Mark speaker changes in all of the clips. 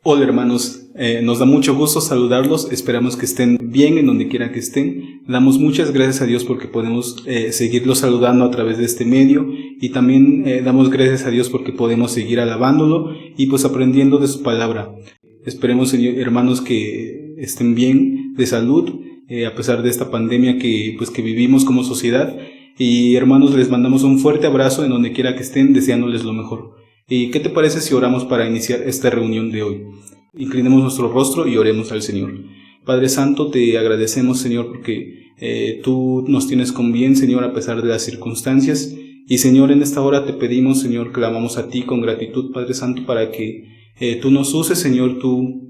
Speaker 1: Hola hermanos, nos da mucho gusto saludarlos, esperamos que estén bien en donde quiera que estén. Damos muchas gracias a Dios porque podemos seguirlos saludando a través de este medio y también damos gracias a Dios porque podemos seguir alabándolo y pues aprendiendo de su palabra. Esperemos, hermanos, que estén bien de salud a pesar de esta pandemia que vivimos como sociedad. Y hermanos, les mandamos un fuerte abrazo en donde quiera que estén, deseándoles lo mejor. ¿Y qué te parece si oramos para iniciar esta reunión de hoy? Inclinemos nuestro rostro y oremos al Señor. Padre Santo, te agradecemos, Señor, porque tú nos tienes con bien, Señor, a pesar de las circunstancias. Y Señor, en esta hora te pedimos, Señor, clamamos a ti con gratitud, Padre Santo, para que tú nos uses, Señor, tú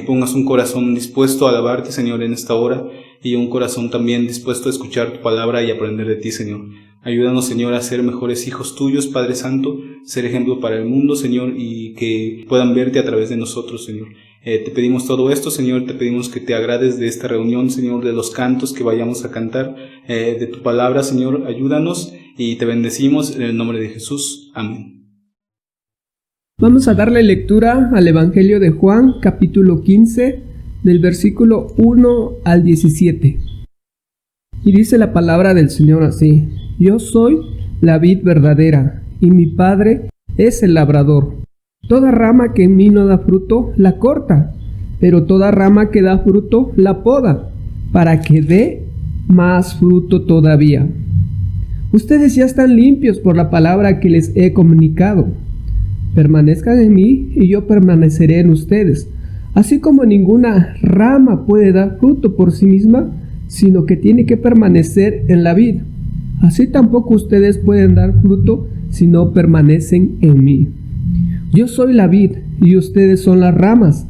Speaker 1: pongas un corazón dispuesto a alabarte, Señor, en esta hora, y un corazón también dispuesto a escuchar tu palabra y aprender de ti, Señor. Ayúdanos, Señor, a ser mejores hijos tuyos, Padre Santo, ser ejemplo para el mundo, Señor, y que puedan verte a través de nosotros, Señor. Te pedimos todo esto, Señor, te pedimos que te agrades de esta reunión, Señor, de los cantos que vayamos a cantar, de tu palabra, Señor, ayúdanos y te bendecimos en el nombre de Jesús. Amén.
Speaker 2: Vamos a darle lectura al Evangelio de Juan, capítulo 15, del versículo 1 al 17. Y dice la palabra del Señor así: Yo soy la vid verdadera, y mi Padre es el labrador. Toda rama que en mí no da fruto, la corta, pero toda rama que da fruto, la poda, para que dé más fruto todavía. Ustedes ya están limpios por la palabra que les he comunicado. Permanezcan en mí, y yo permaneceré en ustedes. Así como ninguna rama puede dar fruto por sí misma, sino que tiene que permanecer en la vid, así tampoco ustedes pueden dar fruto si no permanecen en mí. Yo soy la vid y ustedes son las ramas.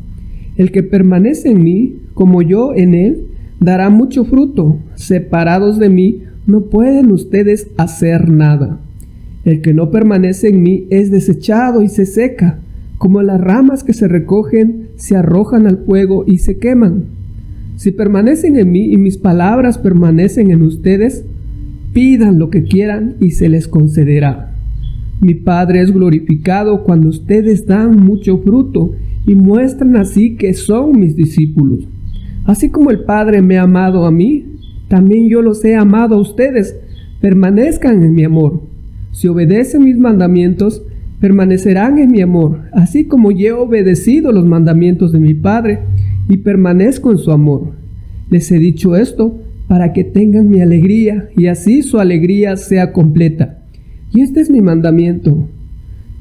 Speaker 2: El que permanece en mí, como yo en él, dará mucho fruto. Separados de mí, no pueden ustedes hacer nada. El que no permanece en mí es desechado y se seca, como las ramas que se recogen, se arrojan al fuego y se queman. Si permanecen en mí y mis palabras permanecen en ustedes, pidan lo que quieran y se les concederá. Mi Padre es glorificado cuando ustedes dan mucho fruto y muestran así que son mis discípulos. Así como el Padre me ha amado a mí, también yo los he amado a ustedes. Permanezcan en mi amor. Si obedecen mis mandamientos, permanecerán en mi amor, así como yo he obedecido los mandamientos de mi Padre y permanezco en su amor. Les he dicho esto para que tengan mi alegría y así su alegría sea completa. Y este es mi mandamiento,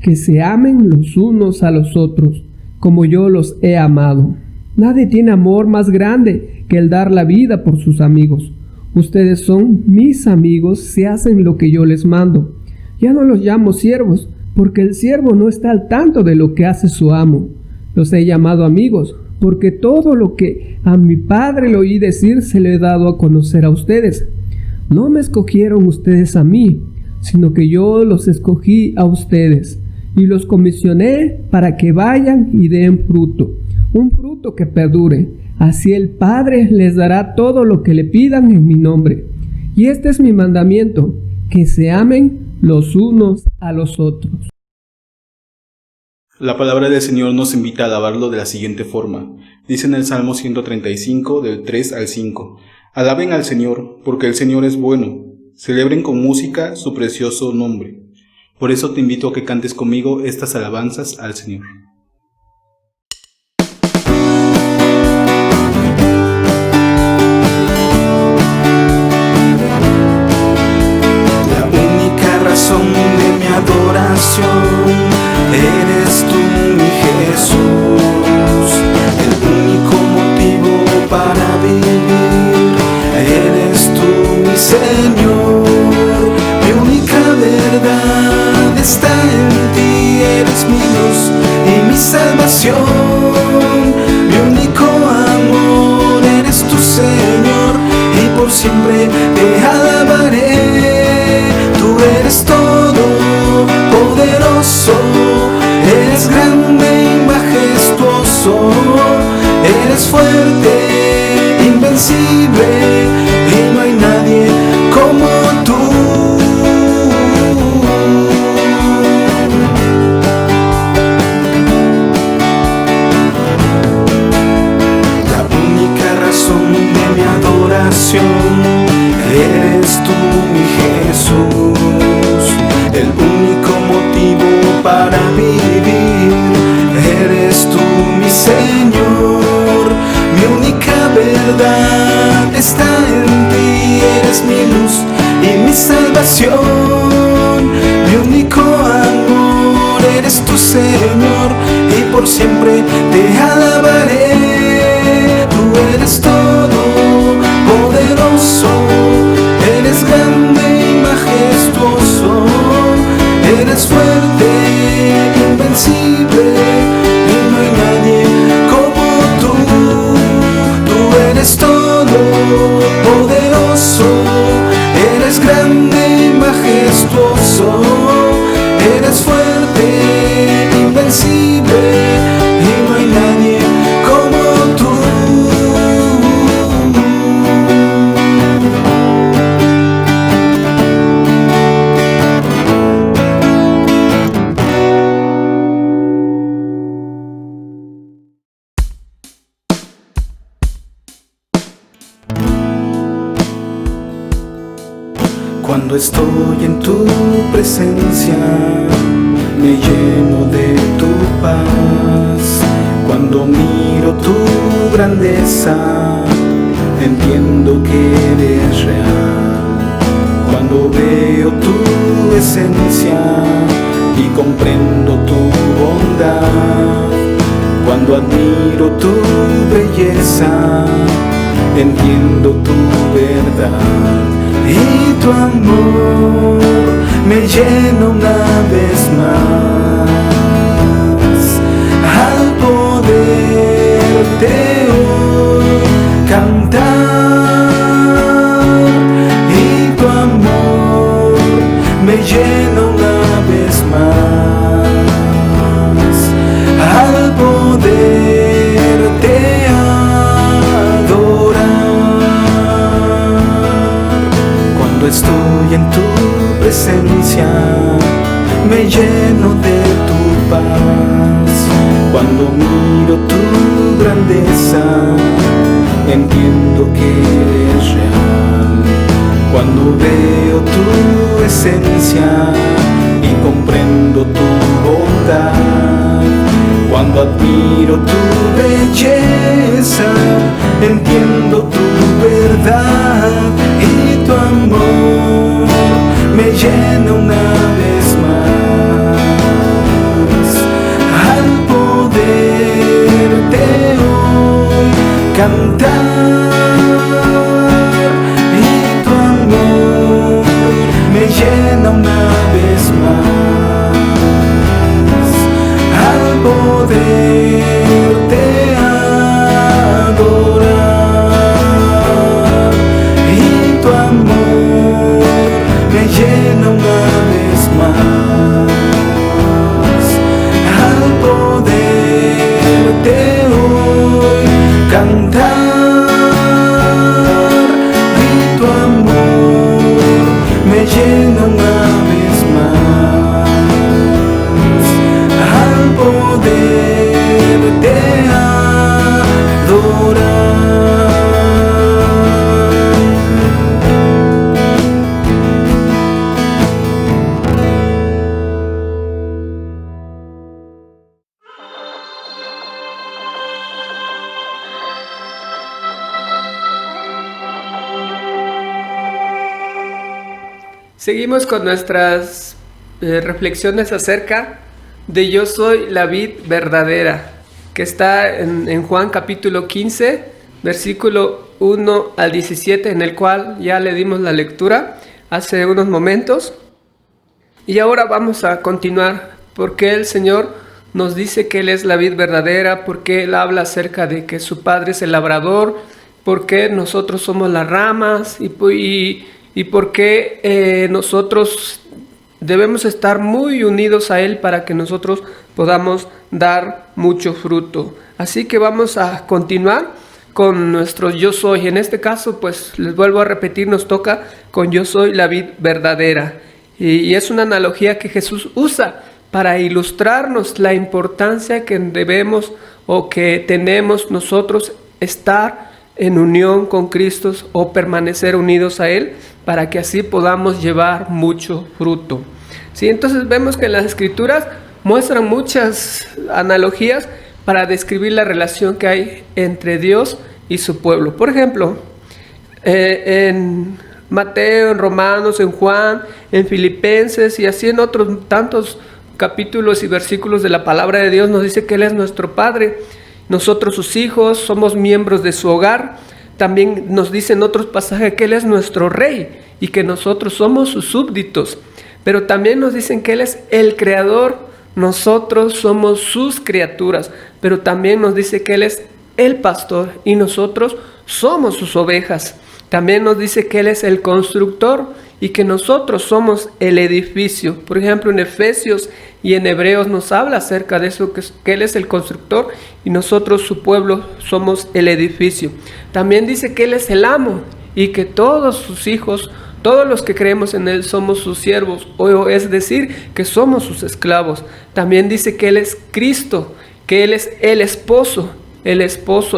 Speaker 2: que se amen los unos a los otros, como yo los he amado. Nadie tiene amor más grande que el dar la vida por sus amigos. Ustedes son mis amigos si hacen lo que yo les mando. Ya no los llamo siervos, porque el siervo no está al tanto de lo que hace su amo. Los he llamado amigos, porque todo lo que a mi Padre le oí decir se lo he dado a conocer a ustedes. No me escogieron ustedes a mí, sino que yo los escogí a ustedes, y los comisioné para que vayan y den fruto, un fruto que perdure. Así el Padre les dará todo lo que le pidan en mi nombre. Y este es mi mandamiento, que se amen los unos a los otros.
Speaker 1: La palabra del Señor nos invita a alabarlo de la siguiente forma. Dice en el Salmo 135, del 3 al 5. Alaben al Señor, porque el Señor es bueno. Celebren con música su precioso nombre. Por eso te invito a que cantes conmigo estas alabanzas al Señor.
Speaker 3: La única razón de mi adoración eres tú, mi Jesús. El único motivo para vivir eres tú, mi Señor. Mi única verdad está en ti, eres mi Dios y mi salvación. Mi único amor eres tu Señor, y por siempre te alabaré. Tú eres todo poderoso, eres grande y majestuoso, eres fuerte, invencible, y no hay nadie como tú. adoración. Eres tú mi Jesús, el único motivo para vivir. Eres tú mi Señor, mi única verdad está en ti. Eres mi luz y mi salvación, mi único amor. Eres tu Señor y por siempre te alabaré. Tú eres todo poderoso, eres grande y majestuoso, eres fuerte, invencible, y no hay nadie como tú. Tú eres todo poderoso, eres grande y majestuoso, eres fuerte, invencible, y no hay nadie como tú. Cuando estoy en tu presencia, me lleno de tu paz. Cuando miro tu grandeza, entiendo que eres real. Cuando veo tu esencia y comprendo tu bondad, cuando admiro tu belleza, entiendo tu verdad. Y tu amor me llena una vez más, al poderte hoy cantar. Y tu amor me llena una vez más, al poderte estoy en tu presencia, me lleno de tu paz. Cuando miro tu grandeza, entiendo que eres real. Cuando veo tu esencia y comprendo tu bondad, cuando admiro tu belleza, entiendo tu verdad. Y tu amor me llena una vez más, al poderte hoy cantar. Y tu amor me llena una vez más, al poderte adorar. Y tu amor me llena una vez más, al poderte hoy cantar. Y tu amor me llena una vez más, al poderte adorar.
Speaker 2: Seguimos con nuestras reflexiones acerca de Yo soy la vid verdadera, que está en Juan capítulo 15, versículo 1 al 17, en el cual ya le dimos la lectura hace unos momentos. Y ahora vamos a continuar, porque el Señor nos dice que Él es la vid verdadera, porque Él habla acerca de que su Padre es el labrador, porque nosotros somos las ramas y porque nosotros debemos estar muy unidos a Él para que nosotros podamos dar mucho fruto. Así que vamos a continuar con nuestro yo soy. En este caso, pues les vuelvo a repetir, nos toca con yo soy la vid verdadera. Y es una analogía que Jesús usa para ilustrarnos la importancia que debemos o que tenemos nosotros estar en unión con Cristo o permanecer unidos a Él para que así podamos llevar mucho fruto. ¿Sí? Entonces vemos que en las Escrituras muestran muchas analogías para describir la relación que hay entre Dios y su pueblo. Por ejemplo, en Mateo, en Romanos, en Juan, en Filipenses y así en otros tantos capítulos y versículos de la palabra de Dios nos dice que Él es nuestro Padre, nosotros sus hijos, somos miembros de su hogar. También nos dice en otros pasajes que Él es nuestro Rey y que nosotros somos sus súbditos. Pero también nos dicen que Él es el Creador, nosotros somos sus criaturas. Pero también nos dice que Él es el pastor y nosotros somos sus ovejas. También nos dice que Él es el constructor y que nosotros somos el edificio. Por ejemplo, en Efesios y en Hebreos nos habla acerca de eso, que Él es el constructor y nosotros, su pueblo, somos el edificio. También dice que Él es el amo y que todos sus hijos, todos los que creemos en Él, somos sus siervos, o es decir, que somos sus esclavos. También dice que Él es Cristo, que Él es el esposo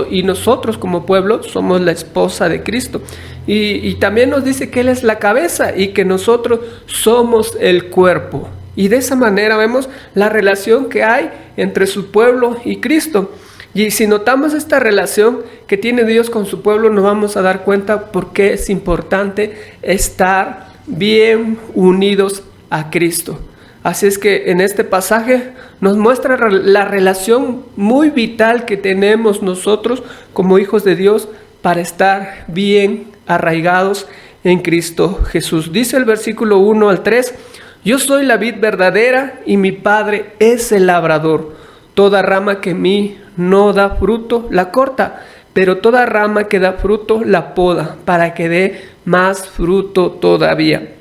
Speaker 2: y nosotros como pueblo somos la esposa de Cristo. Y también nos dice que Él es la cabeza y que nosotros somos el cuerpo. Y de esa manera vemos la relación que hay entre su pueblo y Cristo. Y si notamos esta relación que tiene Dios con su pueblo, nos vamos a dar cuenta por qué es importante estar bien unidos a Cristo. Así es que en este pasaje nos muestra la relación muy vital que tenemos nosotros como hijos de Dios para estar bien arraigados en Cristo Jesús. Dice el versículo 1 al 3, yo soy la vid verdadera y mi Padre es el labrador. Toda rama que en mí no da fruto, la corta, pero toda rama que da fruto, la poda, para que dé más fruto todavía.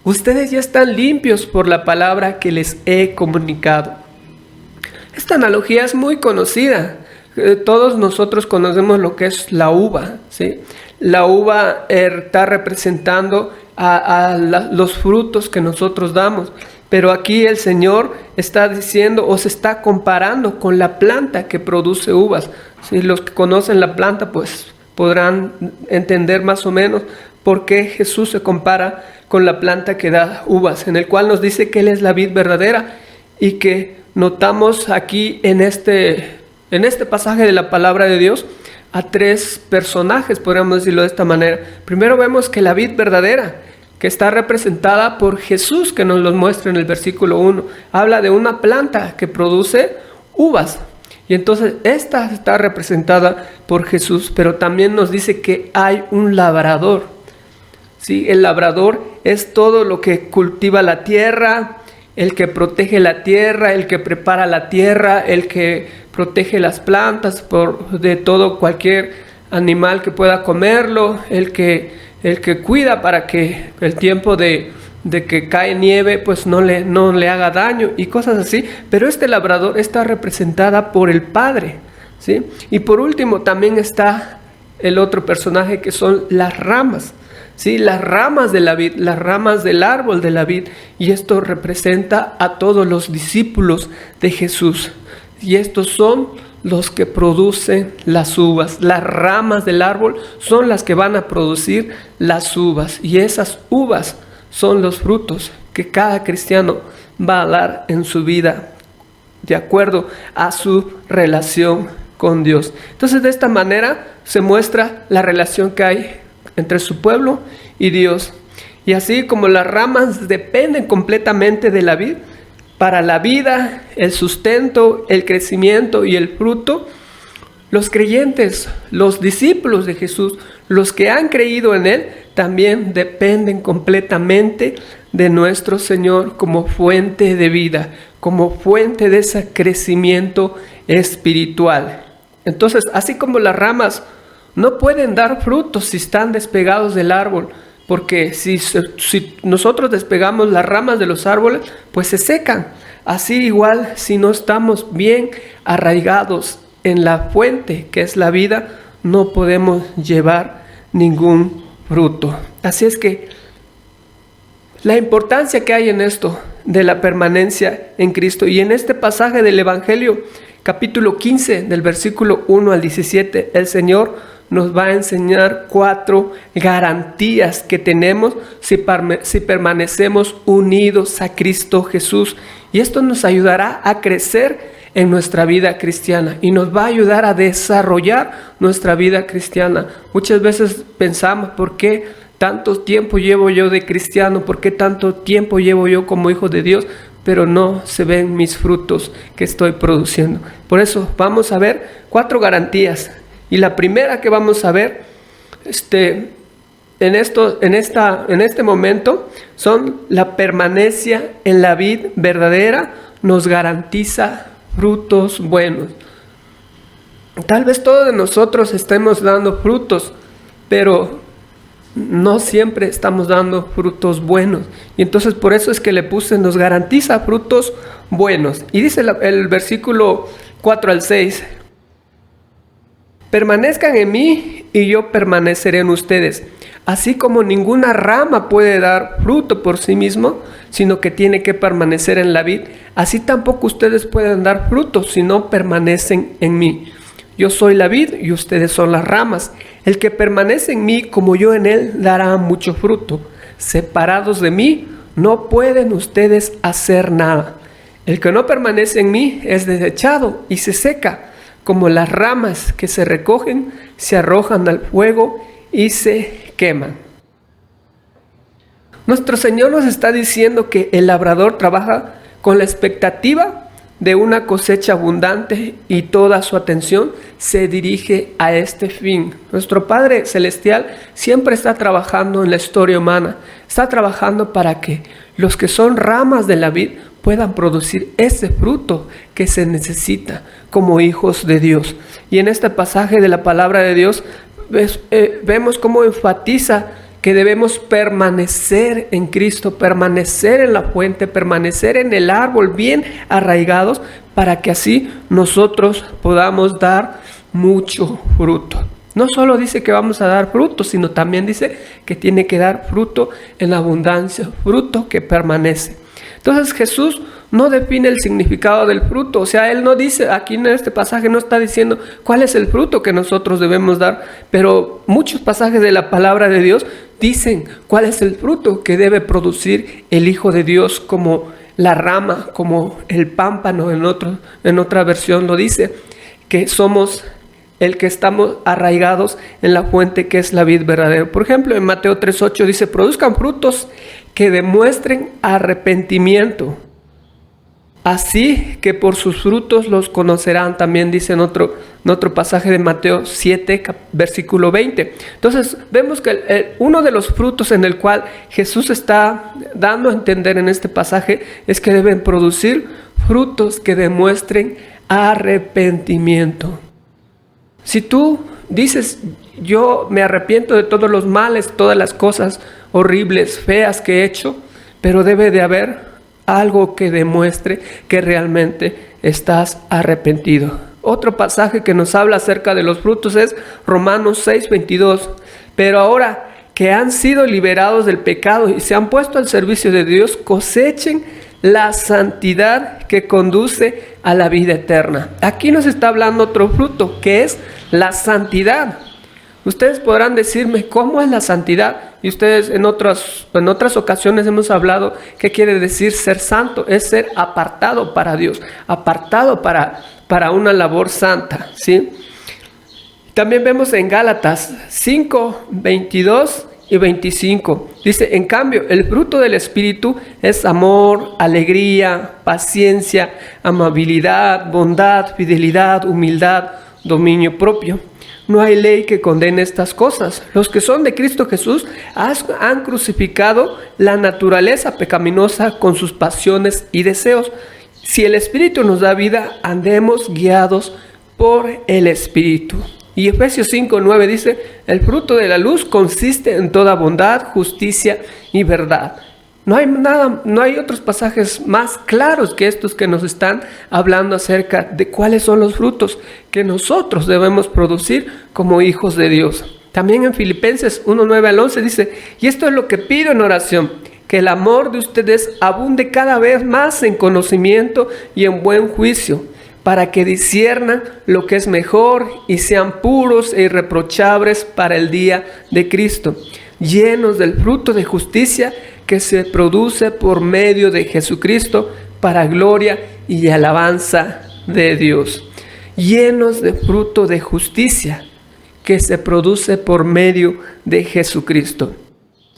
Speaker 2: Ustedes ya están limpios por la palabra que les he comunicado. Esta analogía es muy conocida. Todos nosotros conocemos lo que es la uva, ¿sí? La uva está representando a los frutos que nosotros damos. Pero aquí el Señor está diciendo o se está comparando con la planta que produce uvas. ¿Sí? Los que conocen la planta pues podrán entender más o menos por qué Jesús se compara con la planta que da uvas, en el cual nos dice que Él es la vid verdadera y que notamos aquí en este pasaje de la palabra de Dios a tres personajes, podríamos decirlo de esta manera. Primero vemos que la vid verdadera, que está representada por Jesús, que nos lo muestra en el versículo 1, habla de una planta que produce uvas. Y entonces esta está representada por Jesús, pero también nos dice que hay un labrador. ¿Sí? El labrador es todo lo que cultiva la tierra, el que protege la tierra, el que prepara la tierra, el que protege las plantas de todo cualquier animal que pueda comerlo, el que cuida para que el tiempo de que cae nieve pues no le haga daño y cosas así. Pero este labrador está representada por el Padre, ¿sí? Y por último también está el otro personaje que son las ramas, ¿sí? Las ramas de la vid, las ramas del árbol de la vid, y esto representa a todos los discípulos de Jesús, y estos son los que producen las uvas. Las ramas del árbol son las que van a producir las uvas, y esas uvas son los frutos que cada cristiano va a dar en su vida de acuerdo a su relación con Dios. Entonces de esta manera se muestra la relación que hay entre su pueblo y Dios. Y así como las ramas dependen completamente de la vid, para la vida, el sustento, el crecimiento y el fruto, los creyentes, los discípulos de Jesús, los que han creído en Él, también dependen completamente de nuestro Señor como fuente de vida, como fuente de ese crecimiento espiritual. Entonces, así como las ramas no pueden dar frutos si están despegados del árbol, porque si nosotros despegamos las ramas de los árboles, pues se secan. Así igual, si no estamos bien arraigados en la fuente que es la vida, no podemos llevar ningún fruto. Así es que la importancia que hay en esto de la permanencia en Cristo, y en este pasaje del Evangelio, capítulo 15, del versículo 1 al 17, el Señor nos va a enseñar 4 garantías que tenemos si permanecemos unidos a Cristo Jesús. Y esto nos ayudará a crecer en nuestra vida cristiana y nos va a ayudar a desarrollar nuestra vida cristiana. Muchas veces pensamos, ¿por qué tanto tiempo llevo yo de cristiano? ¿Por qué tanto tiempo llevo yo como hijo de Dios? Pero no se ven mis frutos que estoy produciendo. Por eso vamos a ver 4 garantías. Y la primera que vamos a ver en este momento son la permanencia en la vid verdadera nos garantiza frutos buenos. Tal vez todos de nosotros estemos dando frutos, pero no siempre estamos dando frutos buenos. Y entonces por eso es que le puse, nos garantiza frutos buenos. Y dice el versículo 4 al 6. Permanezcan en mí y yo permaneceré en ustedes. Así como ninguna rama puede dar fruto por sí mismo, sino que tiene que permanecer en la vid, así tampoco ustedes pueden dar fruto si no permanecen en mí. Yo soy la vid y ustedes son las ramas. El que permanece en mí como yo en él dará mucho fruto. Separados de mí no pueden ustedes hacer nada. El que no permanece en mí es desechado y se seca, como las ramas que se recogen, se arrojan al fuego y se queman. Nuestro Señor nos está diciendo que el labrador trabaja con la expectativa de una cosecha abundante y toda su atención se dirige a este fin. Nuestro Padre Celestial siempre está trabajando en la historia humana, está trabajando para que los que son ramas de la vid puedan producir ese fruto que se necesita como hijos de Dios. Y en este pasaje de la palabra de Dios vemos cómo enfatiza que debemos permanecer en Cristo, permanecer en la fuente, permanecer en el árbol bien arraigados, para que así nosotros podamos dar mucho fruto. No solo dice que vamos a dar fruto, sino también dice que tiene que dar fruto en abundancia, fruto que permanece. Entonces Jesús no define el significado del fruto, o sea, Él no dice, aquí en este pasaje no está diciendo cuál es el fruto que nosotros debemos dar, pero muchos pasajes de la palabra de Dios dicen cuál es el fruto que debe producir el Hijo de Dios, como la rama, como el pámpano, en otra versión lo dice, que somos el que estamos arraigados en la fuente que es la vid verdadera. Por ejemplo, en Mateo 3:8 dice, produzcan frutos que demuestren arrepentimiento. Así que por sus frutos los conocerán. También dice en otro pasaje de Mateo 7, versículo 20. Entonces vemos que uno de los frutos en el cual Jesús está dando a entender en este pasaje es que deben producir frutos que demuestren arrepentimiento. Si tú dices, yo me arrepiento de todos los males, todas las cosas horribles, feas que he hecho, pero debe de haber algo que demuestre que realmente estás arrepentido. Otro pasaje que nos habla acerca de los frutos es Romanos 6:22. Pero ahora que han sido liberados del pecado y se han puesto al servicio de Dios, cosechen la santidad que conduce a la vida eterna. Aquí nos está hablando otro fruto, que es la santidad. Ustedes podrán decirme, ¿cómo es la santidad? Y ustedes en otras ocasiones hemos hablado qué quiere decir ser santo. Es ser apartado para Dios, apartado para una labor santa, ¿sí? También vemos en Gálatas 5, 22 y 25. Dice, en cambio, el fruto del Espíritu es amor, alegría, paciencia, amabilidad, bondad, fidelidad, humildad, dominio propio. No hay ley que condene estas cosas. Los que son de Cristo Jesús han crucificado la naturaleza pecaminosa con sus pasiones y deseos. Si el Espíritu nos da vida, andemos guiados por el Espíritu. Y Efesios 5:9 dice, el fruto de la luz consiste en toda bondad, justicia y verdad. No hay otros pasajes más claros que estos que nos están hablando acerca de cuáles son los frutos que nosotros debemos producir como hijos de Dios. También en Filipenses 1:9 al 11 dice, y esto es lo que pido en oración, que el amor de ustedes abunde cada vez más en conocimiento y en buen juicio, para que disciernan lo que es mejor y sean puros e irreprochables para el día de Cristo, llenos del fruto de justicia que se produce por medio de Jesucristo para gloria y alabanza de Dios. Llenos de fruto de justicia que se produce por medio de Jesucristo.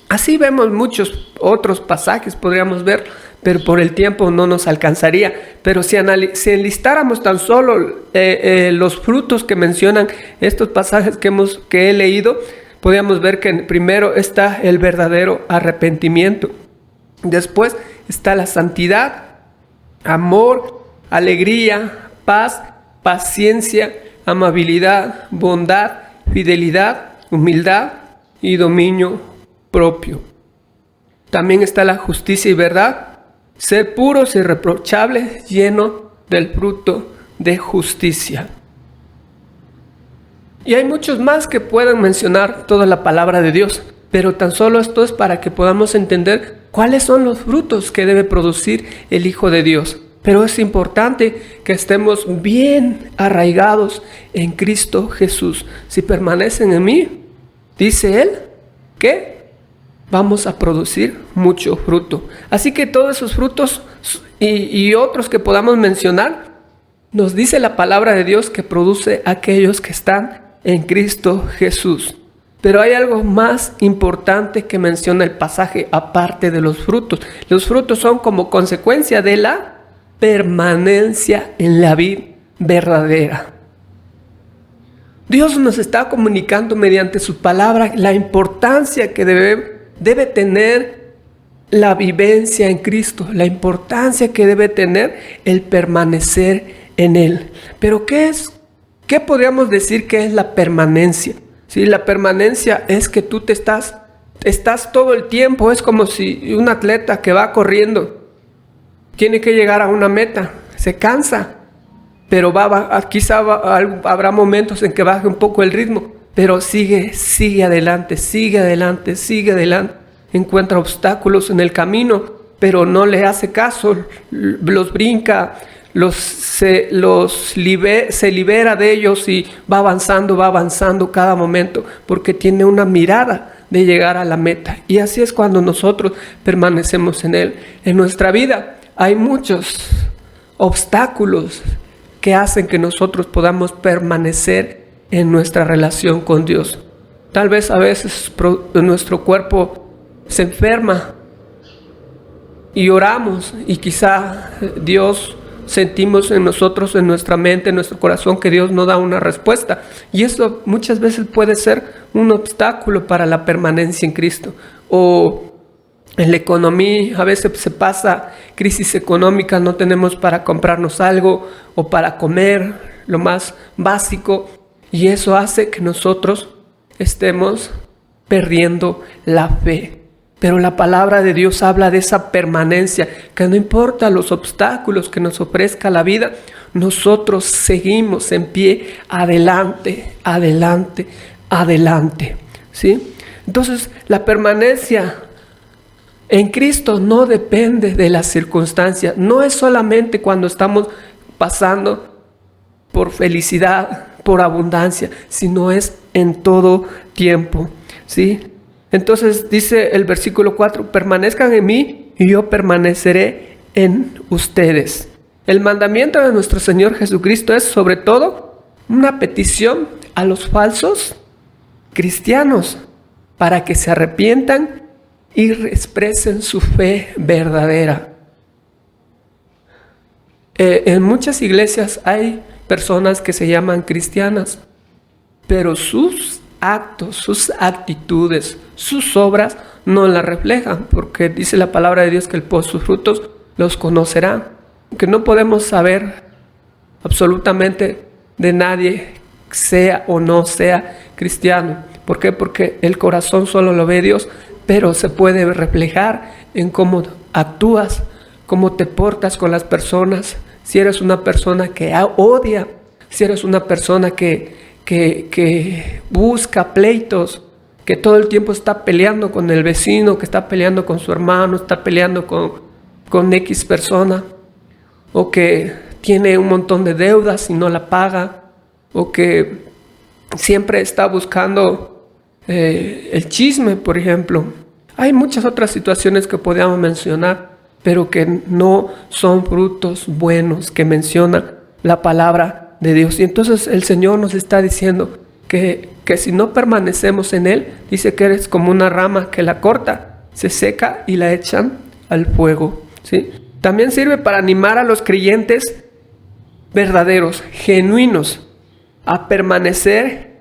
Speaker 2: Así vemos muchos otros pasajes, podríamos ver, pero por el tiempo no nos alcanzaría. Pero si enlistáramos tan solo los frutos que mencionan estos pasajes que he leído, podríamos ver que primero está el verdadero arrepentimiento. Después está la santidad, amor, alegría, paz, paciencia, amabilidad, bondad, fidelidad, humildad y dominio propio. También está la justicia y verdad, ser puros y irreprochables, lleno del fruto de justicia. Y hay muchos más que pueden mencionar toda la palabra de Dios, pero tan solo esto es para que podamos entender cuáles son los frutos que debe producir el Hijo de Dios. Pero es importante que estemos bien arraigados en Cristo Jesús. Si permanecen en mí, dice Él, que vamos a producir mucho fruto. Así que todos esos frutos y otros que podamos mencionar, nos dice la palabra de Dios que produce aquellos que están en Cristo Jesús. Pero hay algo más importante que menciona el pasaje aparte de los frutos. Los frutos son como consecuencia de la permanencia en la vid verdadera. Dios nos está comunicando mediante su palabra la importancia que debe tener la vivencia en Cristo, la importancia que debe tener el permanecer en Él. Pero ¿qué podríamos decir que es la permanencia? Sí, la permanencia es que tú estás todo el tiempo, es como si un atleta que va corriendo tiene que llegar a una meta, se cansa, pero quizá habrá momentos en que baje un poco el ritmo, pero sigue adelante, encuentra obstáculos en el camino, pero no le hace caso, los brinca, se libera de ellos y va avanzando cada momento, porque tiene una mirada de llegar a la meta. Y así es cuando nosotros permanecemos en Él. En nuestra vida hay muchos obstáculos que hacen que nosotros podamos permanecer en nuestra relación con Dios. Tal vez a veces nuestro cuerpo se enferma y oramos y quizá Dios sentimos en nosotros, en nuestra mente, en nuestro corazón que Dios no da una respuesta. Y eso muchas veces puede ser un obstáculo para la permanencia en Cristo. O en la economía, a veces se pasa crisis económica, no tenemos para comprarnos algo o para comer, lo más básico. Y eso hace que nosotros estemos perdiendo la fe. Pero la palabra de Dios habla de esa permanencia, que no importa los obstáculos que nos ofrezca la vida, nosotros seguimos en pie, adelante, ¿sí? Entonces, la permanencia en Cristo no depende de las circunstancias, no es solamente cuando estamos pasando por felicidad, por abundancia, sino es en todo tiempo, ¿sí? Entonces dice el versículo 4, permanezcan en mí y yo permaneceré en ustedes. El mandamiento de nuestro Señor Jesucristo es sobre todo una petición a los falsos cristianos para que se arrepientan y expresen su fe verdadera. En muchas iglesias hay personas que se llaman cristianas, pero sus actos, sus actitudes, sus obras no las reflejan, porque dice la palabra de Dios que por sus frutos los conocerá. Que no podemos saber absolutamente de nadie, sea o no sea cristiano. ¿Por qué? Porque el corazón solo lo ve Dios, pero se puede reflejar en cómo actúas, cómo te portas con las personas. Si eres una persona que odia, si eres una persona que busca pleitos, que todo el tiempo está peleando con el vecino, que está peleando con su hermano, está peleando con X persona, o que tiene un montón de deudas y no la paga, o que siempre está buscando el chisme, por ejemplo. Hay muchas otras situaciones que podríamos mencionar, pero que no son frutos buenos que menciona la palabra de Dios. Y entonces el Señor nos está diciendo que si no permanecemos en Él, dice que eres como una rama que la corta, se seca y la echan al fuego, ¿sí? También sirve para animar a los creyentes verdaderos, genuinos, a permanecer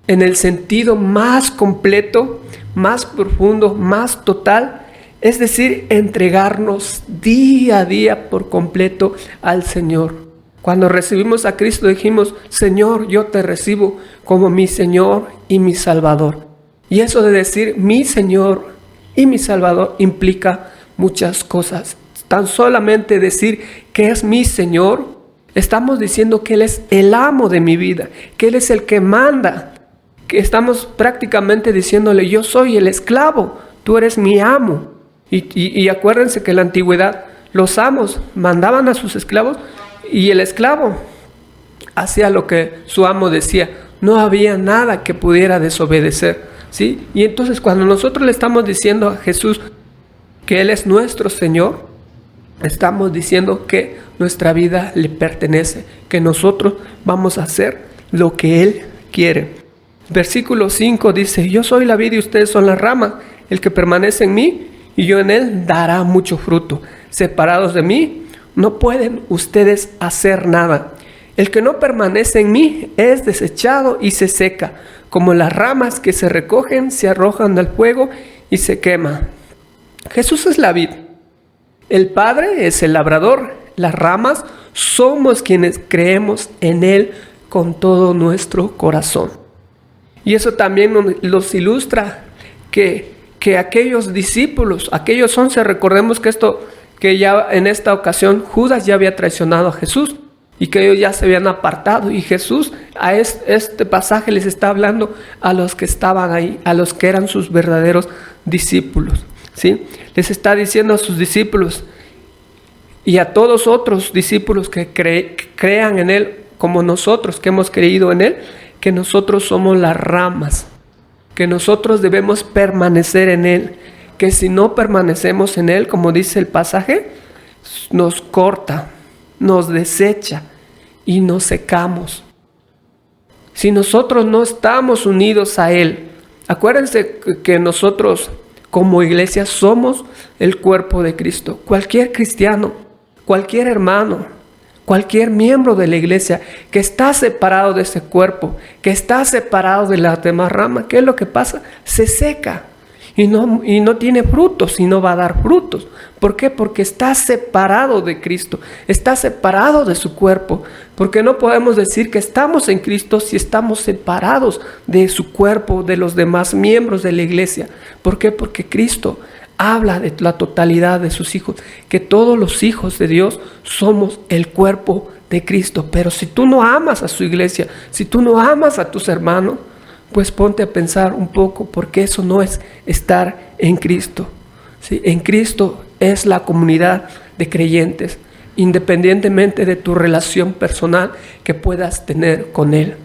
Speaker 2: en el sentido más completo, más profundo, más total, es decir, entregarnos día a día por completo al Señor. Cuando recibimos a Cristo dijimos: Señor, yo te recibo como mi Señor y mi Salvador. Y eso de decir mi Señor y mi Salvador implica muchas cosas. Tan solamente decir que es mi Señor, estamos diciendo que Él es el amo de mi vida, que Él es el que manda, que estamos prácticamente diciéndole: yo soy el esclavo, tú eres mi amo. Y acuérdense que en la antigüedad los amos mandaban a sus esclavos y el esclavo hacía lo que su amo decía. No había nada que pudiera desobedecer, ¿sí? Y entonces cuando nosotros le estamos diciendo a Jesús que Él es nuestro Señor, estamos diciendo que nuestra vida le pertenece, que nosotros vamos a hacer lo que Él quiere. Versículo 5 dice: yo soy la vid y ustedes son la rama. El que permanece en mí y yo en él dará mucho fruto. Separados de mí no pueden ustedes hacer nada. El que no permanece en mí es desechado y se seca, como las ramas que se recogen, se arrojan al fuego y se quema. Jesús es la vid, el Padre es el labrador, las ramas somos quienes creemos en Él con todo nuestro corazón. Y eso también nos ilustra que aquellos discípulos, aquellos 11, recordemos que ya en esta ocasión Judas ya había traicionado a Jesús y que ellos ya se habían apartado, y Jesús a este pasaje les está hablando a los que estaban ahí, a los que eran sus verdaderos discípulos, ¿sí? Les está diciendo a sus discípulos y a todos otros discípulos que crean en Él como nosotros, que hemos creído en Él, que nosotros somos las ramas, que nosotros debemos permanecer en Él, que si no permanecemos en Él, como dice el pasaje, nos corta, nos desecha y nos secamos. Si nosotros no estamos unidos a Él, acuérdense que nosotros como iglesia somos el cuerpo de Cristo. Cualquier cristiano, cualquier hermano, cualquier miembro de la iglesia que está separado de ese cuerpo, que está separado de las demás ramas, ¿qué es lo que pasa? Se seca y no tiene frutos y no va a dar frutos. ¿Por qué? Porque está separado de Cristo, está separado de su cuerpo. Porque no podemos decir que estamos en Cristo si estamos separados de su cuerpo, de los demás miembros de la iglesia. ¿Por qué? Porque Cristo habla de la totalidad de sus hijos, que todos los hijos de Dios somos el cuerpo de Cristo. Pero si tú no amas a su iglesia, si tú no amas a tus hermanos, pues ponte a pensar un poco, porque eso no es estar en Cristo, ¿sí? En Cristo es la comunidad de creyentes, independientemente de tu relación personal que puedas tener con Él.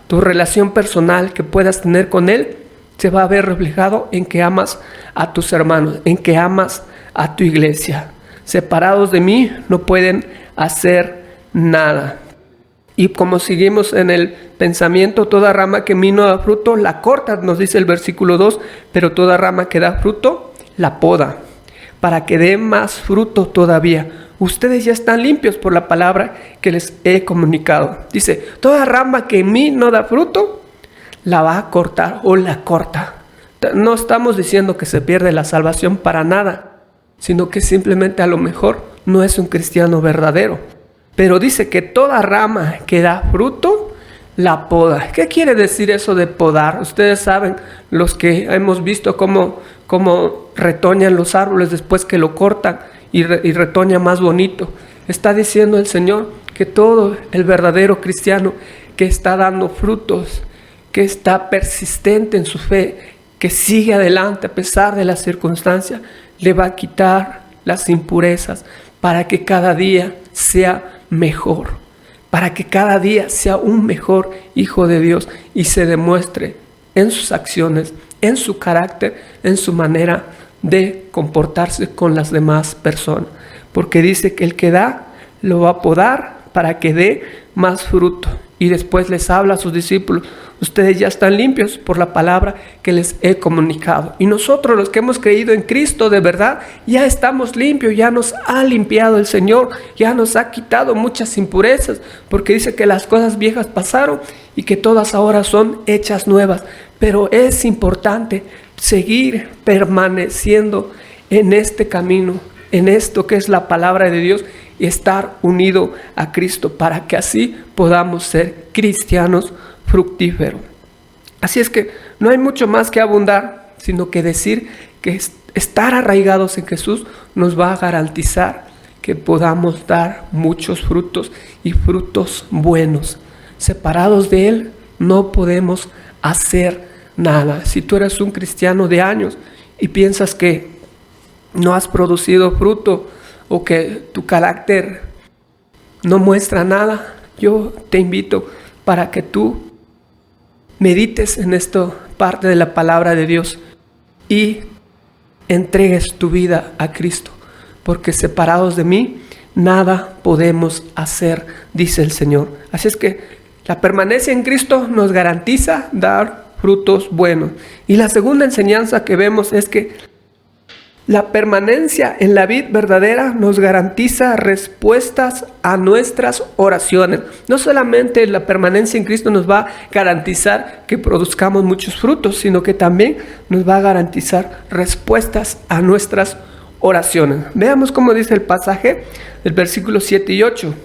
Speaker 2: Tu relación personal que puedas tener con Él se va a ver reflejado en que amas a tus hermanos, en que amas a tu iglesia. Separados de mí no pueden hacer nada. Y como seguimos en el pensamiento, toda rama que en mí no da fruto, la corta, nos dice el versículo 2, pero toda rama que da fruto, la poda, para que dé más fruto todavía. Ustedes ya están limpios por la palabra que les he comunicado. Dice, toda rama que en mí no da fruto, la va a cortar o la corta. No estamos diciendo que se pierde la salvación para nada, sino que simplemente a lo mejor no es un cristiano verdadero. Pero dice que toda rama que da fruto, la poda. ¿Qué quiere decir eso de podar? Ustedes saben, los que hemos visto cómo retoñan los árboles después que lo cortan y retoña más bonito. Está diciendo el Señor que todo el verdadero cristiano que está dando frutos, que está persistente en su fe, que sigue adelante a pesar de las circunstancias, le va a quitar las impurezas para que cada día sea mejor, para que cada día sea un mejor hijo de Dios y se demuestre en sus acciones, en su carácter, en su manera de comportarse con las demás personas. Porque dice que el que da, lo va a podar para que dé más fruto. Y después les habla a sus discípulos: ustedes ya están limpios por la palabra que les he comunicado. Y nosotros, los que hemos creído en Cristo de verdad, ya estamos limpios, ya nos ha limpiado el Señor, ya nos ha quitado muchas impurezas, porque dice que las cosas viejas pasaron y que todas ahora son hechas nuevas. Pero es importante seguir permaneciendo en este camino, en esto que es la palabra de Dios, y estar unido a Cristo para que así podamos ser cristianos fructíferos. Así es que no hay mucho más que abundar, sino que decir que estar arraigados en Jesús nos va a garantizar que podamos dar muchos frutos y frutos buenos. Separados de Él no podemos hacer nada. Si tú eres un cristiano de años y piensas que no has producido fruto o que tu carácter no muestra nada, yo te invito para que tú medites en esta parte de la palabra de Dios y entregues tu vida a Cristo, porque separados de mí nada podemos hacer, dice el Señor. Así es que la permanencia en Cristo nos garantiza dar frutos buenos. Y la segunda enseñanza que vemos es que la permanencia en la vid verdadera nos garantiza respuestas a nuestras oraciones. No solamente la permanencia en Cristo nos va a garantizar que produzcamos muchos frutos, sino que también nos va a garantizar respuestas a nuestras oraciones. Veamos cómo dice el pasaje del versículo 7 y 8.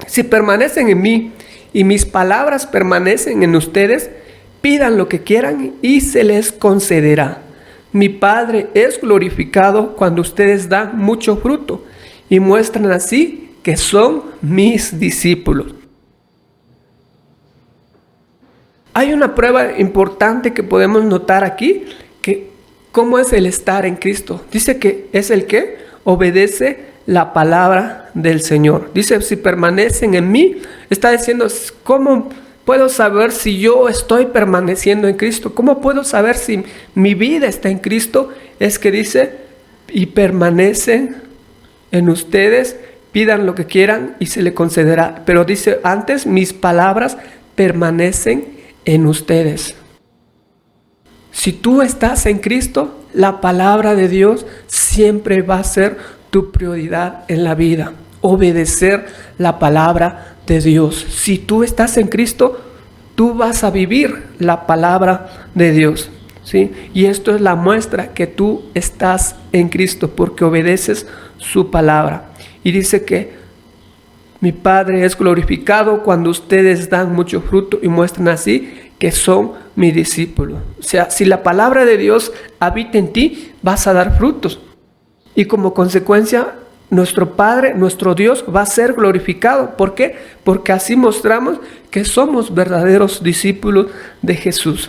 Speaker 2: Si permanecen en mí y mis palabras permanecen en ustedes, pidan lo que quieran y se les concederá. Mi Padre es glorificado cuando ustedes dan mucho fruto y muestran así que son mis discípulos. Hay una prueba importante que podemos notar aquí, que cómo es el estar en Cristo. Dice que es el que obedece la palabra del Señor. Dice, si permanecen en mí, está diciendo, ¿cómo puedo saber si yo estoy permaneciendo en Cristo? ¿Cómo puedo saber si mi vida está en Cristo? Es que dice, y permanecen en ustedes, pidan lo que quieran y se le concederá. Pero dice antes, mis palabras permanecen en ustedes. Si tú estás en Cristo, la palabra de Dios siempre va a ser tu prioridad en la vida. Obedecer la palabra de Dios. Si tú estás en Cristo, tú vas a vivir la palabra de Dios, ¿sí? Y esto es la muestra que tú estás en Cristo, porque obedeces su palabra. Y dice que mi Padre es glorificado cuando ustedes dan mucho fruto y muestran así que son mis discípulos. O sea, si la palabra de Dios habita en ti, vas a dar frutos. Y como consecuencia, nuestro Padre, nuestro Dios va a ser glorificado. ¿Por qué? Porque así mostramos que somos verdaderos discípulos de Jesús.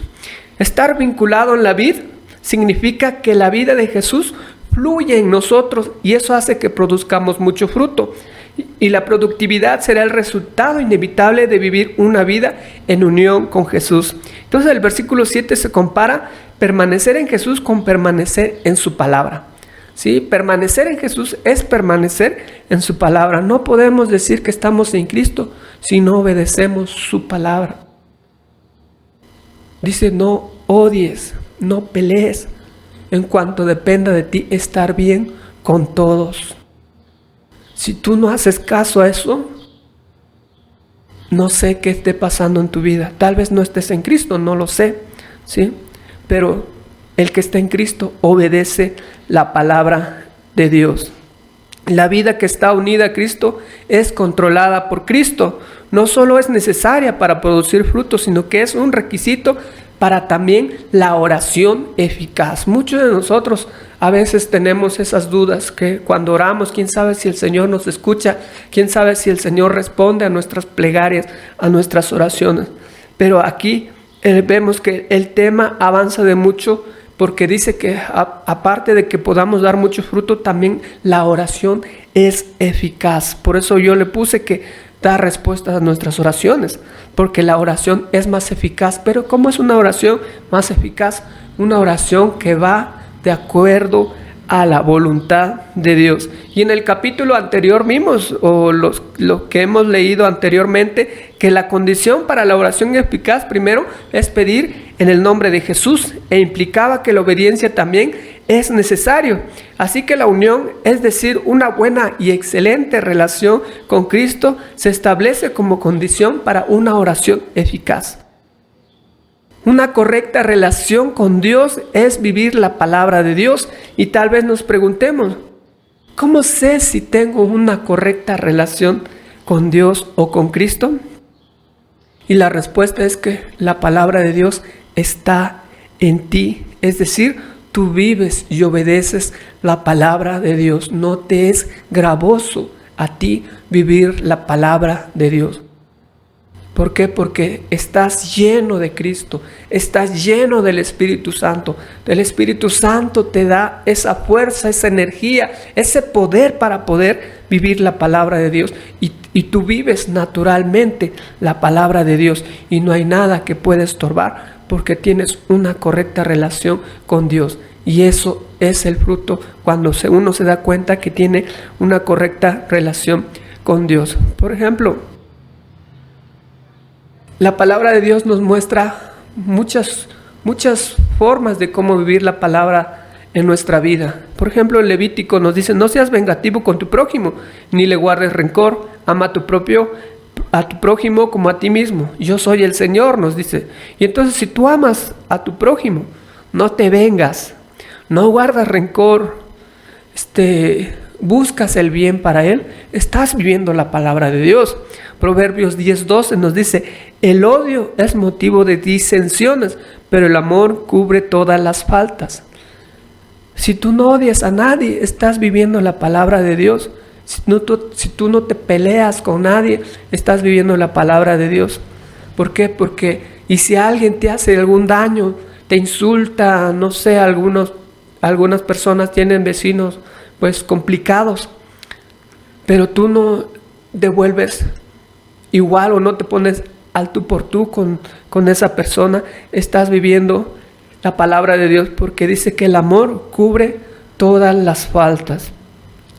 Speaker 2: Estar vinculado en la vid significa que la vida de Jesús fluye en nosotros y eso hace que produzcamos mucho fruto. Y la productividad será el resultado inevitable de vivir una vida en unión con Jesús. Entonces el versículo 7 se compara permanecer en Jesús con permanecer en su palabra. ¿Sí? Permanecer en Jesús es permanecer en su palabra. No podemos decir que estamos en Cristo si no obedecemos su palabra. Dice, no odies, no pelees, en cuanto dependa de ti estar bien con todos. Si tú no haces caso a eso, no sé qué esté pasando en tu vida. Tal vez no estés en Cristo, no lo sé, ¿sí? Pero el que está en Cristo obedece la palabra de Dios. La vida que está unida a Cristo es controlada por Cristo. No solo es necesaria para producir frutos, sino que es un requisito para también la oración eficaz. Muchos de nosotros a veces tenemos esas dudas que cuando oramos, quién sabe si el Señor nos escucha, quién sabe si el Señor responde a nuestras plegarias, a nuestras oraciones. Pero aquí vemos que el tema avanza de mucho, porque dice que aparte de que podamos dar mucho fruto, también la oración es eficaz. Por eso yo le puse que da respuestas a nuestras oraciones, porque la oración es más eficaz. Pero ¿cómo es una oración más eficaz? Una oración que va de acuerdo a la voluntad de Dios. Y en el capítulo anterior vimos, o lo que hemos leído anteriormente, que la condición para la oración eficaz primero es pedir en el nombre de Jesús, e implicaba que la obediencia también es necesario. Así que la unión, es decir, una buena y excelente relación con Cristo, se establece como condición para una oración eficaz. Una correcta relación con Dios es vivir la palabra de Dios. Y tal vez nos preguntemos, ¿cómo sé si tengo una correcta relación con Dios o con Cristo? Y la respuesta es que la palabra de Dios está en ti. Es decir, tú vives y obedeces la palabra de Dios. No te es gravoso a ti vivir la palabra de Dios. ¿Por qué? Porque estás lleno de Cristo, estás lleno del Espíritu Santo. El Espíritu Santo te da esa fuerza, esa energía, ese poder para poder vivir la palabra de Dios. Y tú vives naturalmente la palabra de Dios y no hay nada que pueda estorbar porque tienes una correcta relación con Dios. Y eso es el fruto cuando uno se da cuenta que tiene una correcta relación con Dios. Por ejemplo, la palabra de Dios nos muestra muchas formas de cómo vivir la palabra en nuestra vida. Por ejemplo, el Levítico nos dice: no seas vengativo con tu prójimo, ni le guardes rencor, ama a tu prójimo como a ti mismo. Yo soy el Señor, nos dice. Y entonces, si tú amas a tu prójimo, no te vengas, no guardas rencor, buscas el bien para él, estás viviendo la palabra de Dios. Proverbios 10:12 nos dice: el odio es motivo de disensiones, pero el amor cubre todas las faltas. Si tú no odias a nadie, estás viviendo la palabra de Dios. Si tú no te peleas con nadie, estás viviendo la palabra de Dios. ¿Por qué? Porque, y si alguien te hace algún daño, te insulta, no sé, algunas personas tienen vecinos pues complicados, pero tú no devuelves igual o no te pones al tú por tú con esa persona, estás viviendo la palabra de Dios, porque dice que el amor cubre todas las faltas.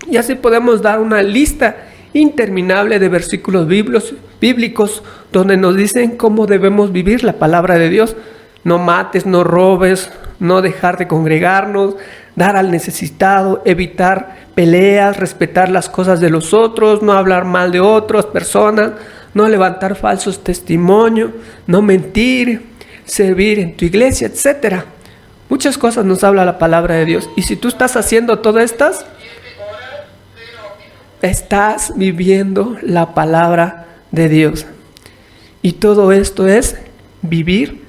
Speaker 2: Y así podemos dar una lista interminable de versículos bíblicos donde nos dicen cómo debemos vivir la palabra de Dios. No mates, no robes, no dejar de congregarnos, dar al necesitado, evitar peleas, respetar las cosas de los otros, no hablar mal de otras personas, no levantar falsos testimonios, no mentir, servir en tu iglesia, etc. Muchas cosas nos habla la palabra de Dios. Y si tú estás haciendo todas estas, estás viviendo la palabra de Dios. Y todo esto es vivir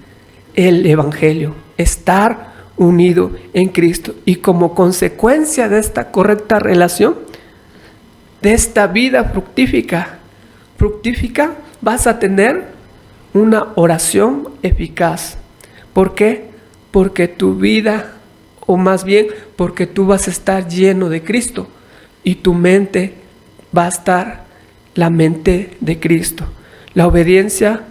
Speaker 2: el Evangelio, estar unido en Cristo. Y como consecuencia de esta correcta relación, de esta vida fructífica, vas a tener una oración eficaz. ¿Por qué? Porque tu vida, o más bien porque tú vas a estar lleno de Cristo y tu mente va a estar la mente de Cristo. La obediencia,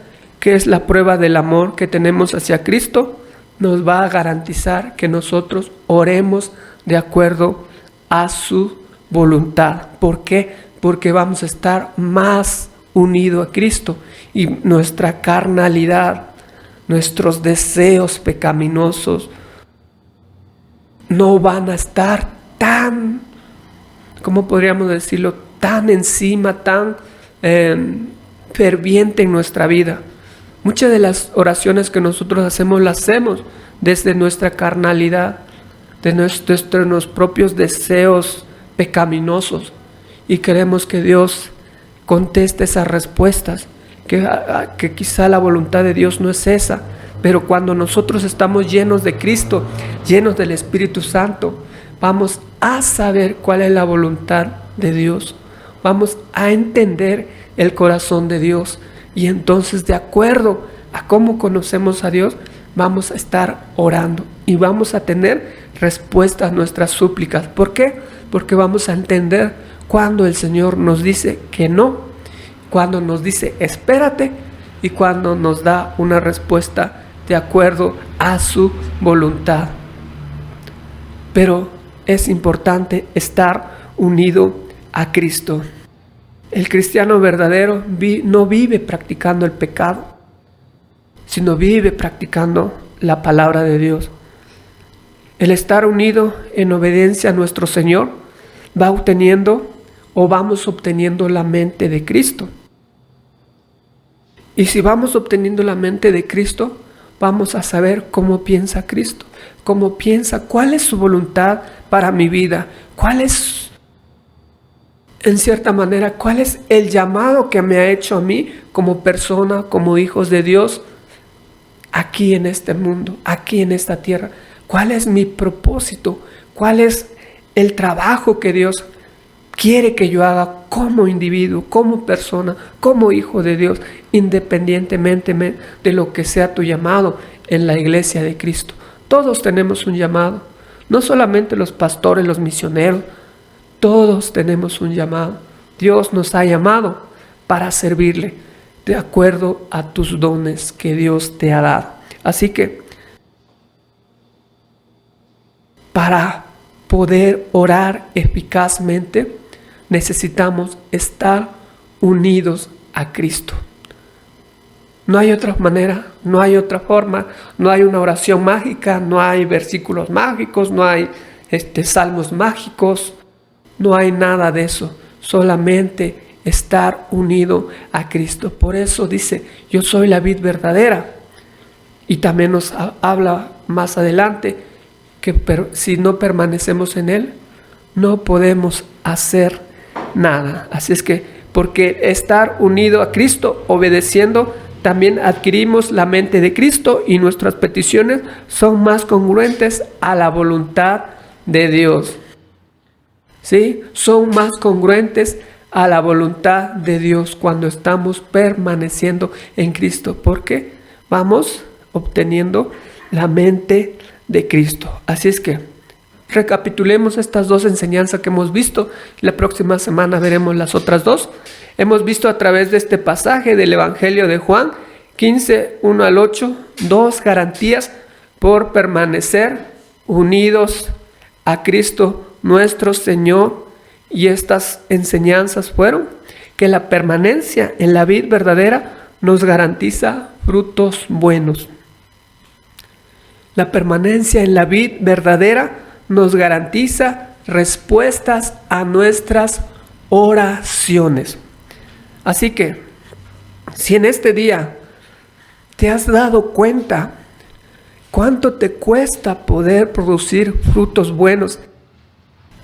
Speaker 2: que es la prueba del amor que tenemos hacia Cristo, nos va a garantizar que nosotros oremos de acuerdo a su voluntad. ¿Por qué? Porque vamos a estar más unidos a Cristo y nuestra carnalidad, nuestros deseos pecaminosos no van a estar tan, ¿cómo podríamos decirlo?, tan encima, tan ferviente en nuestra vida. Muchas de las oraciones que nosotros hacemos, las hacemos desde nuestra carnalidad, de nuestros propios deseos pecaminosos, y queremos que Dios conteste esas respuestas, que quizá la voluntad de Dios no es esa, pero cuando nosotros estamos llenos de Cristo, llenos del Espíritu Santo, vamos a saber cuál es la voluntad de Dios, vamos a entender el corazón de Dios, y entonces, de acuerdo a cómo conocemos a Dios, vamos a estar orando y vamos a tener respuestas a nuestras súplicas. ¿Por qué? Porque vamos a entender cuando el Señor nos dice que no, cuando nos dice espérate y cuando nos da una respuesta de acuerdo a su voluntad. Pero es importante estar unido a Cristo. El cristiano verdadero no vive practicando el pecado, sino vive practicando la palabra de Dios. El estar unido en obediencia a nuestro Señor vamos obteniendo la mente de Cristo. Y si vamos obteniendo la mente de Cristo, vamos a saber cómo piensa Cristo, cuál es su voluntad para mi vida, cuál es el llamado que me ha hecho a mí como persona, como hijos de Dios, aquí en este mundo, aquí en esta tierra. ¿Cuál es mi propósito? ¿Cuál es el trabajo que Dios quiere que yo haga como individuo, como persona, como hijo de Dios, independientemente de lo que sea tu llamado en la iglesia de Cristo? Todos tenemos un llamado, no solamente los pastores, los misioneros, todos tenemos un llamado. Dios nos ha llamado para servirle de acuerdo a tus dones que Dios te ha dado. Así que para poder orar eficazmente, necesitamos estar unidos a Cristo. No hay otra manera, no hay otra forma, no hay una oración mágica, no hay versículos mágicos, no hay salmos mágicos, no hay nada de eso, solamente estar unido a Cristo. Por eso dice, yo soy la vid verdadera. Y también nos habla más adelante que si no permanecemos en Él, no podemos hacer nada. Así es que, porque estar unido a Cristo, obedeciendo, también adquirimos la mente de Cristo y nuestras peticiones son más congruentes a la voluntad de Dios. ¿Sí? Son más congruentes a la voluntad de Dios cuando estamos permaneciendo en Cristo, porque vamos obteniendo la mente de Cristo. Así es que recapitulemos estas dos enseñanzas que hemos visto. La próxima semana veremos las otras dos. Hemos visto a través de este pasaje del Evangelio de Juan 15, 1 al 8, dos garantías por permanecer unidos a Cristo nuestro Señor. Y estas enseñanzas fueron que la permanencia en la vid verdadera nos garantiza frutos buenos. La permanencia en la vid verdadera nos garantiza respuestas a nuestras oraciones. Así que, si en este día te has dado cuenta cuánto te cuesta poder producir frutos buenos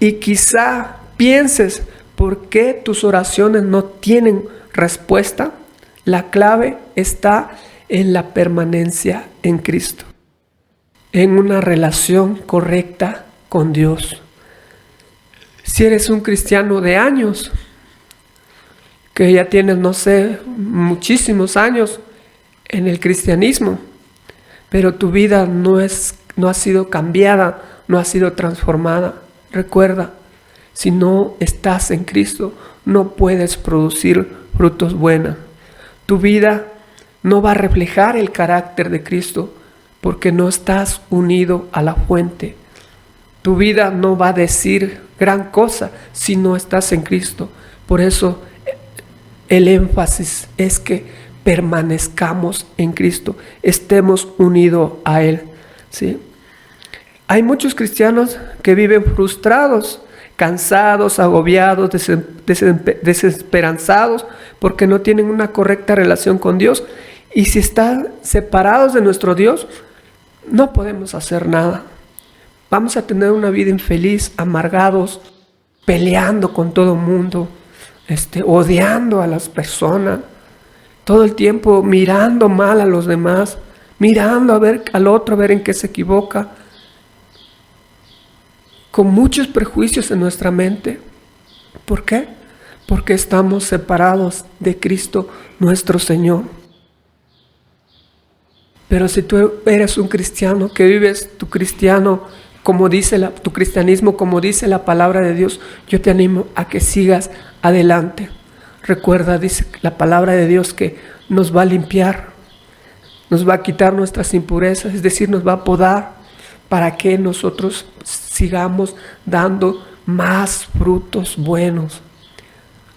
Speaker 2: y quizá pienses por qué tus oraciones no tienen respuesta, la clave está en la permanencia en Cristo, en una relación correcta con Dios. Si eres un cristiano de años, que ya tienes, muchísimos años en el cristianismo, pero tu vida no ha sido cambiada, no ha sido transformada, recuerda, si no estás en Cristo, no puedes producir frutos buenos. Tu vida no va a reflejar el carácter de Cristo porque no estás unido a la fuente. Tu vida no va a decir gran cosa si no estás en Cristo. Por eso el énfasis es que permanezcamos en Cristo, estemos unidos a Él, ¿sí? Hay muchos cristianos que viven frustrados, cansados, agobiados, desesperanzados, porque no tienen una correcta relación con Dios. Y si están separados de nuestro Dios, no podemos hacer nada. Vamos a tener una vida infeliz, amargados, peleando con todo el mundo, odiando a las personas, todo el tiempo mirando mal a los demás, mirando a ver al otro, a ver en qué se equivoca, con muchos prejuicios en nuestra mente. ¿Por qué? Porque estamos separados de Cristo nuestro Señor. Pero si tú eres un cristiano, que vives tu cristiano como dice tu cristianismo, como dice la palabra de Dios, yo te animo a que sigas adelante. Recuerda, dice la palabra de Dios, que nos va a limpiar, nos va a quitar nuestras impurezas, es decir, nos va a podar para que nosotros sigamos dando más frutos buenos.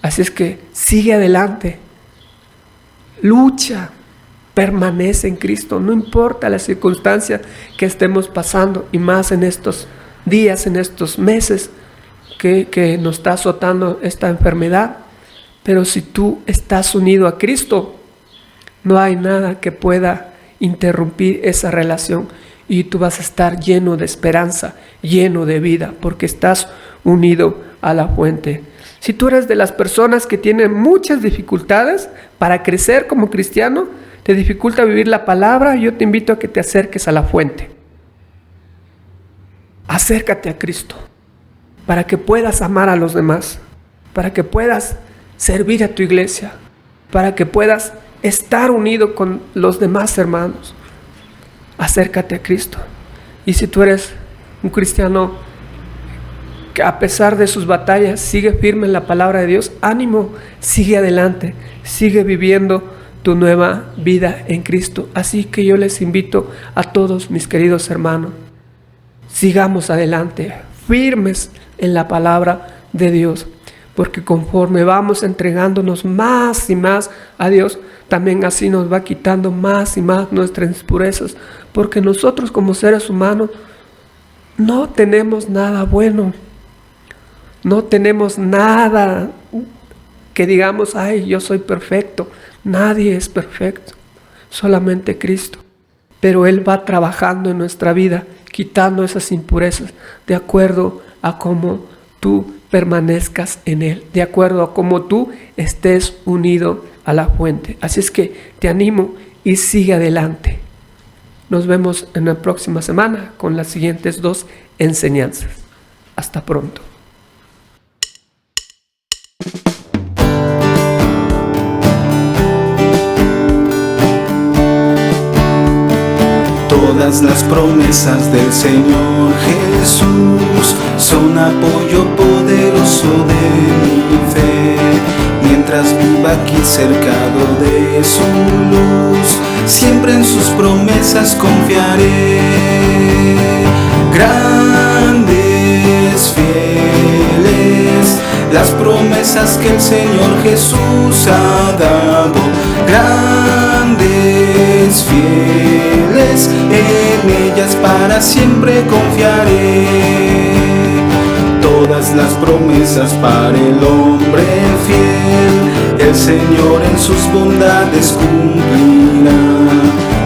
Speaker 2: Así es que sigue adelante, lucha, permanece en Cristo, no importa la circunstancia que estemos pasando, y más en estos días, en estos meses que nos está azotando esta enfermedad. Pero si tú estás unido a Cristo, no hay nada que pueda interrumpir esa relación, y tú vas a estar lleno de esperanza, lleno de vida, porque estás unido a la fuente. Si tú eres de las personas que tienen muchas dificultades para crecer como cristiano, te dificulta vivir la palabra, yo te invito a que te acerques a la fuente. Acércate a Cristo para que puedas amar a los demás, para que puedas servir a tu iglesia, para que puedas estar unido con los demás hermanos. Acércate a Cristo. Y si tú eres un cristiano que a pesar de sus batallas sigue firme en la palabra de Dios, ánimo, sigue adelante, sigue viviendo tu nueva vida en Cristo. Así que yo les invito a todos mis queridos hermanos, sigamos adelante, firmes en la palabra de Dios, porque conforme vamos entregándonos más y más a Dios, también así nos va quitando más y más nuestras impurezas, porque nosotros como seres humanos no tenemos nada bueno, no tenemos nada que digamos, ay, yo soy perfecto. Nadie es perfecto, solamente Cristo. Pero Él va trabajando en nuestra vida, quitando esas impurezas, de acuerdo a cómo tú permanezcas en Él, de acuerdo a cómo tú estés unido a la fuente. Así es que te animo y sigue adelante. Nos vemos en la próxima semana con las siguientes 2 enseñanzas. Hasta pronto.
Speaker 3: Todas las promesas del Señor Jesús son apoyo poderoso de mi fe. Mientras viva aquí cercado de su luz, siempre en sus promesas confiaré. Grandes, fieles, las promesas que el Señor Jesús ha dado. Grandes, fieles, en ellas para siempre confiaré. Todas las promesas para el hombre fiel, el Señor en sus bondades cumplirá.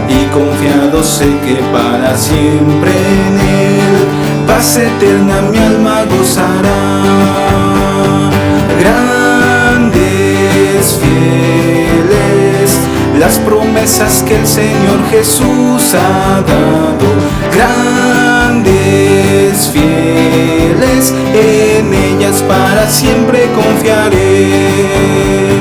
Speaker 3: Y confiado sé que para siempre en Él, paz eterna mi alma gozará. Grandes, fieles, las promesas que el Señor Jesús ha dado. Grandes, fieles, en ellas para siempre confiaré.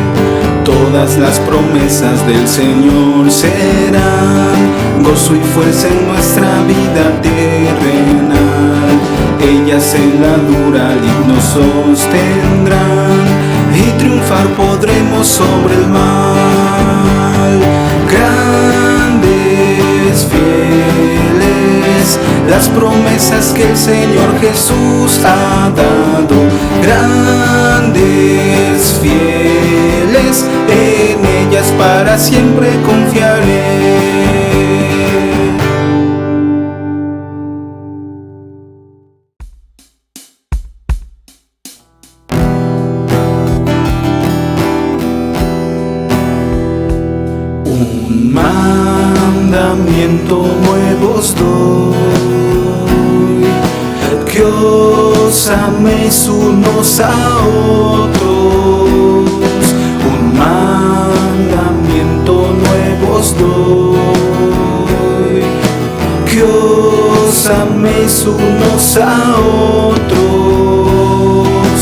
Speaker 3: Todas las promesas del Señor serán gozo y fuerza en nuestra vida terrenal. Ellas en la dura lid nos sostendrán y triunfar podremos sobre el mal. Grandes, fieles, las promesas que el Señor Jesús ha dado. Grandes, fieles, en ellas para siempre confiaré. Un mandamiento nuevo os doy, que os améis unos a otros. Un mandamiento nuevo os doy, que os améis unos a otros.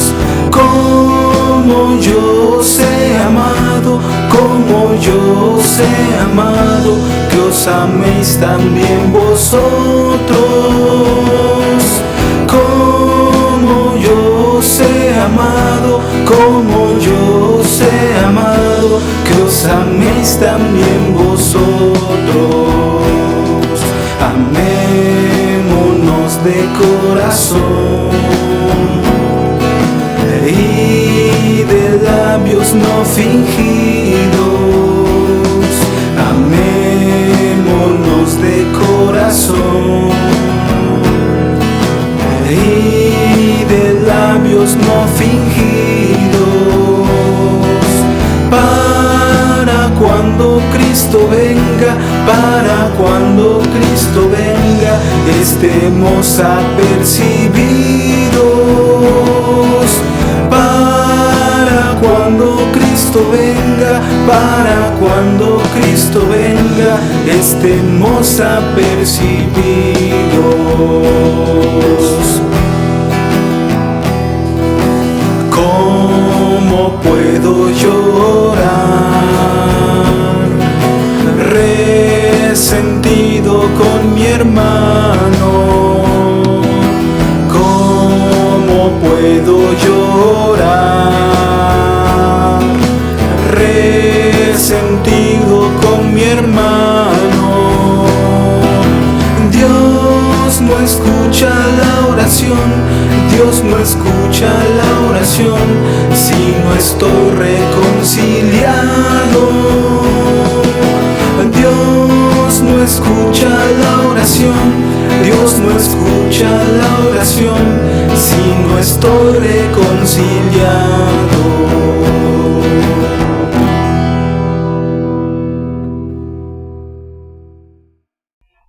Speaker 3: Como yo os he amado, como yo os he amado, que os améis también vosotros, como yo os he amado, como yo os he amado, que os améis también vosotros. Amémonos de corazón y de labios no fingidos. Amémonos de corazón y de labios no fingidos, para cuando Cristo venga, para cuando Cristo venga, estemos apercibidos. Para cuando Cristo venga, para cuando Cristo venga, estemos apercibidos. ¿Cómo puedo llorar resentido con mi hermano? ¿Cómo puedo llorar resentido con mi hermano? Dios no escucha la oración, Dios no escucha la oración si no estoy reconciliado. Dios no escucha la oración, Dios no escucha la oración si no estoy reconciliado.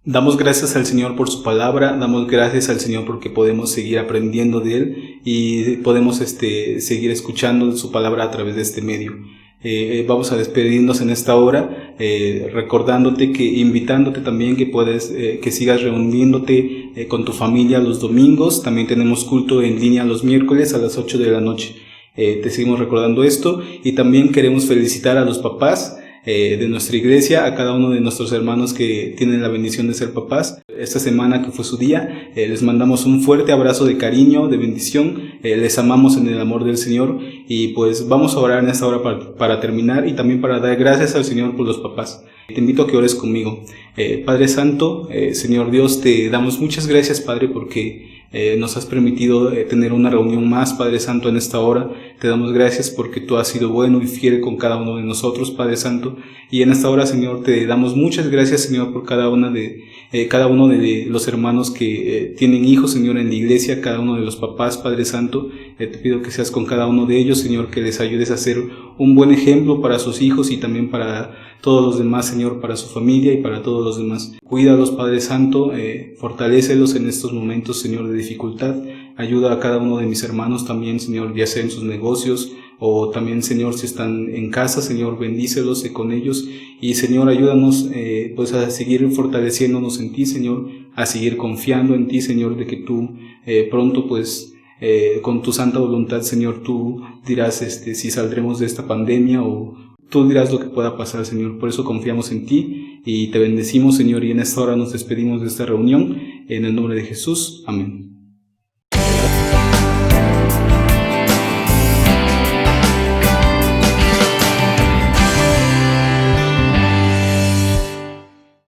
Speaker 1: Damos gracias al Señor por su palabra, damos gracias al Señor porque podemos seguir aprendiendo de Él y podemos seguir escuchando su palabra a través de este medio. Vamos a despedirnos en esta hora, recordándote invitándote también que sigas reuniéndote con tu familia los domingos. También tenemos culto en línea los miércoles a las 8 de la noche. Te seguimos recordando esto y también queremos felicitar a los papás de nuestra iglesia, a cada uno de nuestros hermanos que tienen la bendición de ser papás. Esta semana que fue su día, les mandamos un fuerte abrazo de cariño, de bendición, les amamos en el amor del Señor y pues vamos a orar en esta hora para terminar y también para dar gracias al Señor por los papás. Te invito a que ores conmigo. Padre Santo, Señor Dios, te damos muchas gracias, Padre, porque nos has permitido tener una reunión más, Padre Santo, en esta hora. Te damos gracias porque tú has sido bueno y fiel con cada uno de nosotros, Padre Santo. Y en esta hora, Señor, te damos muchas gracias, Señor, por cada uno de los hermanos que tienen hijos, Señor, en la iglesia, cada uno de los papás, Padre Santo. Te pido que seas con cada uno de ellos, Señor, que les ayudes a ser un buen ejemplo para sus hijos y también para todos los demás, Señor, para su familia y para todos los demás. Cuídalos, Padre Santo, fortalécelos en estos momentos, Señor, de dificultad. Ayuda a cada uno de mis hermanos también, Señor, ya sea en sus negocios o también, Señor, si están en casa, Señor, bendícelos con ellos. Y, Señor, ayúdanos pues a seguir fortaleciéndonos en ti, Señor, a seguir confiando en ti, Señor, de que tú pronto pues con tu santa voluntad, Señor, tú dirás si saldremos de esta pandemia o tú dirás lo que pueda pasar, Señor. Por eso confiamos en ti y te bendecimos, Señor, y en esta hora nos despedimos de esta reunión en el nombre de Jesús. Amén.